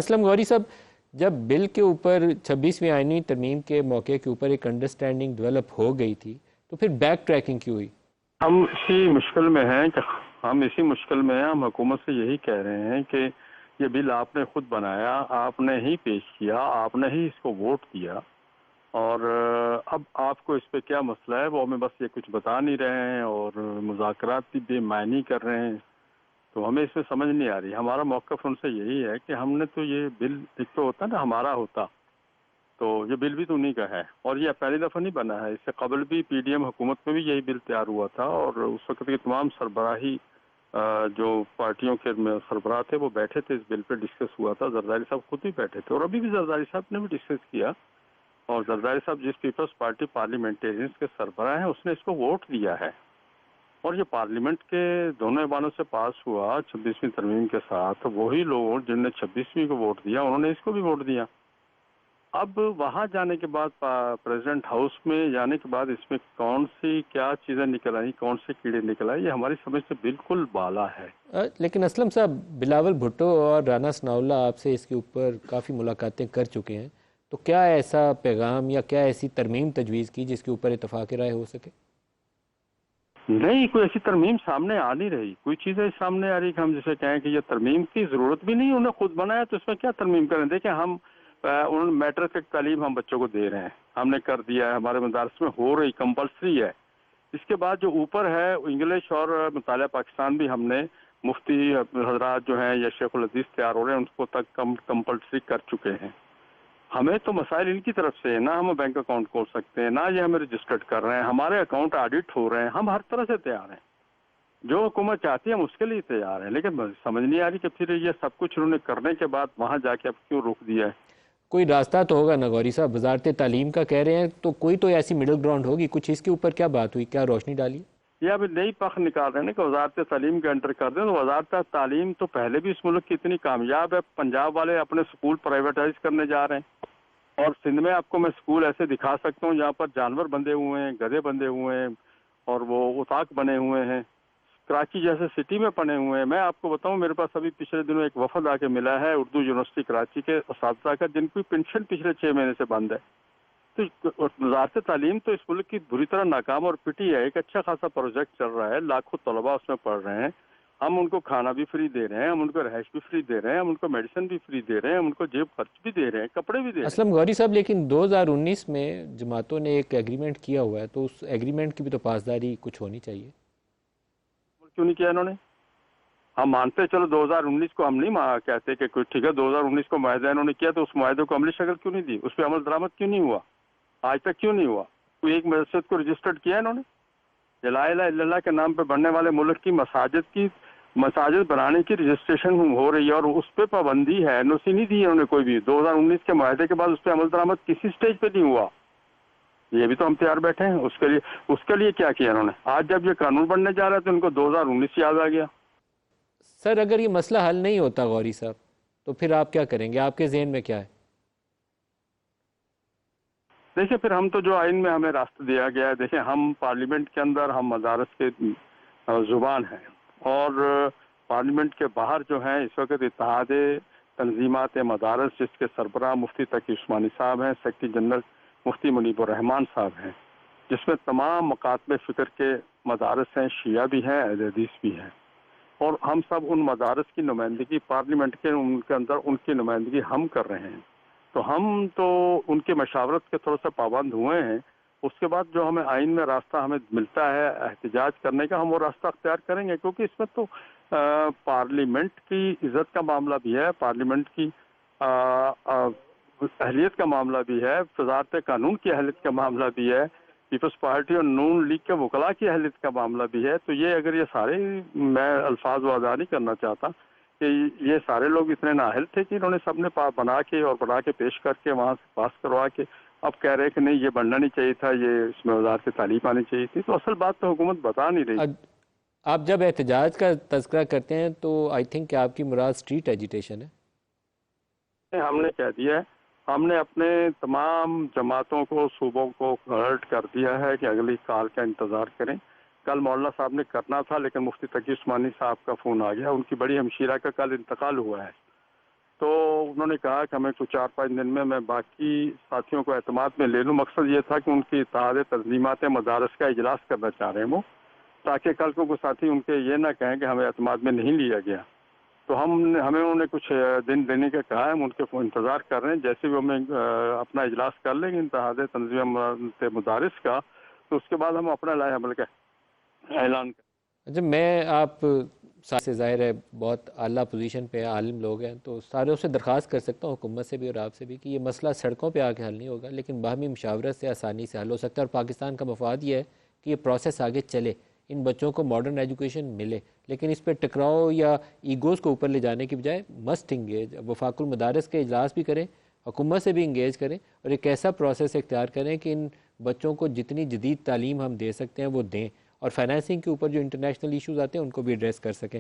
اسلم غوری صاحب، جب بل کے اوپر 26ویں آئینی ترمیم کے موقع کے اوپر ایک انڈرسٹینڈنگ ڈیولپ ہو گئی تھی تو پھر بیک ٹریکنگ کیوں ہوئی؟ ہم اسی مشکل میں ہیں ہم حکومت سے یہی کہہ رہے ہیں کہ یہ بل آپ نے خود بنایا، آپ نے ہی پیش کیا، آپ نے ہی اس کو ووٹ دیا، اور اب آپ کو اس پہ کیا مسئلہ ہے وہ ہمیں بس یہ کچھ بتا نہیں رہے ہیں اور مذاکرات بھی بے معنی کر رہے ہیں، تو ہمیں اس میں سمجھ نہیں آ رہی۔ ہمارا موقف ان سے یہی ہے کہ ہم نے تو یہ بل ایک تو ہوتا نا ہمارا ہوتا، تو یہ بل بھی تو انہیں کا ہے، اور یہ پہلی دفعہ نہیں بنا ہے، اس سے قبل بھی پی ڈی ایم حکومت میں بھی یہی بل تیار ہوا تھا، اور اس وقت کے تمام سربراہی جو پارٹیوں کے سربراہ تھے وہ بیٹھے تھے، اس بل پہ ڈسکس ہوا تھا، زرداری صاحب خود بھی بیٹھے تھے، اور ابھی بھی زرداری صاحب نے بھی ڈسکس کیا، اور زرداری صاحب جس پیپلز پارٹی پارلیمنٹیرینز کے سربراہ ہیں اس نے اس کو ووٹ دیا ہے، اور یہ پارلیمنٹ کے دونوں ایوانوں سے پاس ہوا 26ویں ترمیم کے ساتھ، وہی لوگ جن نے 26ویں کو ووٹ دیا انہوں نے اس کو بھی ووٹ دیا۔ اب وہاں جانے کے بعد پریزیڈنٹ ہاؤس میں جانے کے بعد اس میں کون سی کیا چیزیں نکل آئیں، کون سے کیڑے نکل آئے، یہ ہماری سمجھ سے بالکل بالا ہے۔ لیکن اسلم صاحب، بلاول بھٹو اور رانا ثناء اللہ آپ سے اس کے اوپر کافی ملاقاتیں کر چکے ہیں، تو کیا ایسا پیغام یا کیا ایسی ترمیم تجویز کی جس کے اوپر اتفاق رائے ہو سکے؟ نہیں، کوئی ایسی ترمیم سامنے آ نہیں رہی، کوئی چیزیں سامنے آ رہی کہ ہم جسے کہیں کہ یہ ترمیم کی ضرورت بھی نہیں، انہوں نے خود بنایا تو اس میں کیا ترمیم کریں۔ دیکھیں ہم انہوں نے میٹرک تعلیم ہم بچوں کو دے رہے ہیں، ہم نے کر دیا ہے، ہمارے مدارس میں ہو رہی، کمپلسری ہے۔ اس کے بعد جو اوپر ہے انگلش اور مطالعہ پاکستان بھی ہم نے مفتی حضرات جو ہیں یا شیخ الحدیث تیار ہو رہے ہیں ان کو تک کمپلسری کر چکے ہیں۔ ہمیں تو مسائل ان کی طرف سے، نہ ہم بینک اکاؤنٹ کھول سکتے ہیں، نہ یہ ہمیں رجسٹرڈ کر رہے ہیں، ہمارے اکاؤنٹ آڈٹ ہو رہے ہیں، ہم ہر طرح سے تیار ہیں، جو حکومت چاہتی ہے ہم اس کے لیے تیار ہیں، لیکن سمجھ نہیں آ رہی کہ پھر یہ سب کچھ انہوں نے کرنے کے بعد وہاں جا کے اب کیوں روک دیا ہے۔ کوئی راستہ تو ہوگا نا غوری صاحب، وزارت تعلیم کا کہہ رہے ہیں تو کوئی تو ایسی مڈل گراؤنڈ ہوگی، کچھ اس کے اوپر کیا بات ہوئی، کیا روشنی ڈالی؟ یہ ابھی نئی پخ نکال رہے ہیں کہ وزارت تعلیم کے انٹر کر دیں، تو وزارت تعلیم تو پہلے بھی اس ملک کی اتنی کامیاب ہے، پنجاب والے اپنے سکول پرائیویٹائز کرنے جا رہے ہیں، اور سندھ میں آپ کو میں سکول ایسے دکھا سکتا ہوں جہاں پر جانور بندھے ہوئے ہیں، گدھے بندھے ہوئے ہیں، اور وہ اتاق بنے ہوئے ہیں، کراچی جیسے سٹی میں پڑے ہوئے ہیں۔ میں آپ کو بتاؤں، میرے پاس ابھی پچھلے دنوں ایک وفد آ کے ملا ہے اردو یونیورسٹی کراچی کے اساتذہ کا، جن کی پینشن پچھلے 6 مہینے سے بند ہے۔ تو وزارت تعلیم تو اس ملک کی بری طرح ناکام اور پٹی ہے۔ ایک اچھا خاصا پروجیکٹ چل رہا ہے، لاکھوں طلباء اس میں پڑھ رہے ہیں، ہم ان کو کھانا بھی فری دے رہے ہیں، ہم ان کو رہائش بھی فری دے رہے ہیں، ہم ان کو میڈیسن بھی فری دے رہے ہیں، ہم ان کو جیب خرچ بھی دے رہے ہیں، کپڑے بھی دے رہے ہیں۔ اسلم غوری صاحب، لیکن 2019 میں جماعتوں نے ایک ایگریمنٹ کیا ہوا ہے، تو اس ایگریمنٹ کی بھی تو پاسداری کچھ ہونی چاہیے۔ کیوں نہیں کیا انہوں نے؟ ہم مانتے چلو 2019 کو ہم نہیں کہتے کہ کوئی ٹھیک ہے، 2019 کو معاہدہ انہوں نے کیا تو اس معاہدے کو عملی شکل کیوں نہیں دی، اس پہ عمل درآمد کیوں نہیں ہوا، آج تک کیوں نہیں ہوا؟ کوئی ایک مسجد کو رجسٹرڈ کیا انہوں نے؟ لا الہ الا اللہ کے نام پہ بڑھنے والے ملک کی مساجد بنانے کی رجسٹریشن ہو رہی ہے، اور اس پہ پابندی ہے، این او سی نہیں دی انہوں نے کوئی بھی، 2019 کے معاہدے کے بعد اس پہ عمل درآمد کسی سٹیج پہ نہیں ہوا۔ یہ بھی تو ہم تیار بیٹھے ہیں اس کے لیے کیا کیا انہوں نے؟ آج جب یہ قانون بننے جا رہا ہے تو ان کو 2019 یاد آ گیا۔ سر، اگر یہ مسئلہ حل نہیں ہوتا غوری صاحب، تو پھر آپ کیا کریں گے؟ آپ کے ذہن میں کیا ہے؟ دیکھیں پھر ہم تو جو آئین میں ہمیں راستہ دیا گیا ہے، دیکھیں ہم پارلیمنٹ کے اندر ہم مدارس کے زبان ہیں، اور پارلیمنٹ کے باہر جو ہیں اس وقت اتحاد تنظیمات مدارس جس کے سربراہ مفتی تقی عثمانی صاحب ہیں، سیکرٹری جنرل مفتی منیب الرحمان صاحب ہیں، جس میں تمام مکاتب فکر کے مدارس ہیں، شیعہ بھی ہیں، اہل حدیث بھی ہیں، اور ہم سب ان مدارس کی نمائندگی پارلیمنٹ کے اندر ان کی نمائندگی ہم کر رہے ہیں، تو ہم تو ان کے مشاورت کے تھوڑا سا پابند ہوئے ہیں۔ اس کے بعد جو ہمیں آئین میں راستہ ہمیں ملتا ہے احتجاج کرنے کا، ہم وہ راستہ اختیار کریں گے، کیونکہ اس میں تو پارلیمنٹ کی عزت کا معاملہ بھی ہے، پارلیمنٹ کی اہلیت کا معاملہ بھی ہے، وزارت قانون کی اہلیت کا معاملہ بھی ہے، پیپلز پارٹی اور نون لیگ کے وکلاء کی اہلیت کا معاملہ بھی ہے، تو یہ اگر یہ سارے، میں الفاظ وضع نہیں کرنا چاہتا کہ یہ سارے لوگ اتنے نااہل تھے کہ انہوں نے سب نے بنا کے پیش کر کے وہاں سے پاس کروا کے اب کہہ رہے کہ نہیں یہ بننا نہیں چاہیے تھا، یہ اس میں وزارت تعلیم آنی چاہیے تھی، تو اصل بات تو حکومت بتا نہیں رہی۔ آپ جب احتجاج کا تذکرہ کرتے ہیں تو آئی تھنک کہ آپ کی مراد اسٹریٹ ایجیٹیشن ہے۔ ہم نے کہہ دیا ہے، ہم نے اپنے تمام جماعتوں کو، صوبوں کو الرٹ کر دیا ہے کہ اگلی کال کا انتظار کریں۔ کل مولانا صاحب نے کرنا تھا لیکن مفتی تقی عثمانی صاحب کا فون آ گیا، ان کی بڑی ہمشیرہ کا کل انتقال ہوا ہے، تو انہوں نے کہا کہ ہمیں کچھ 4-5 دن میں باقی ساتھیوں کو اعتماد میں لے لوں. مقصد یہ تھا کہ ان کی اتحاد تنظیمات مدارس کا اجلاس کرنا چاہ رہے ہیں وہ، تاکہ کل کو کوئی ساتھی ان کے یہ نہ کہیں کہ ہمیں اعتماد میں نہیں لیا گیا. تو ہمیں انہوں نے کچھ دن دینے کا کہا ہے، ہم ان کے انتظار کر رہے ہیں. جیسے بھی ہمیں اپنا اجلاس کر لیں گے اتحاد تنظیمات مدارس کا، تو اس کے بعد ہم اپنا لائحہ عمل کا اعلان کریں. اچھا، میں آپ سے ظاہر ہے بہت اعلیٰ پوزیشن پہ عالم لوگ ہیں، تو ساروں سے درخواست کر سکتا ہوں، حکومت سے بھی اور آپ سے بھی، کہ یہ مسئلہ سڑکوں پہ آ کے حل نہیں ہوگا، لیکن باہمی مشاورت سے آسانی سے حل ہو سکتا ہے. اور پاکستان کا مفاد یہ ہے کہ یہ پروسیس آگے چلے، ان بچوں کو ماڈرن ایجوکیشن ملے، لیکن اس پہ ٹکراؤ یا ایگوز کو اوپر لے جانے کی بجائے مسٹ انگیج. وفاق المدارس کے اجلاس بھی کریں، حکومت سے بھی انگیج کریں، اور ایک ایسا پروسیس اختیار کریں کہ ان بچوں کو جتنی جدید تعلیم ہم دے سکتے ہیں وہ دیں، اور فائنینسنگ کے اوپر جو انٹرنیشنل ایشوز آتے ہیں ان کو بھی ایڈریس کر سکیں.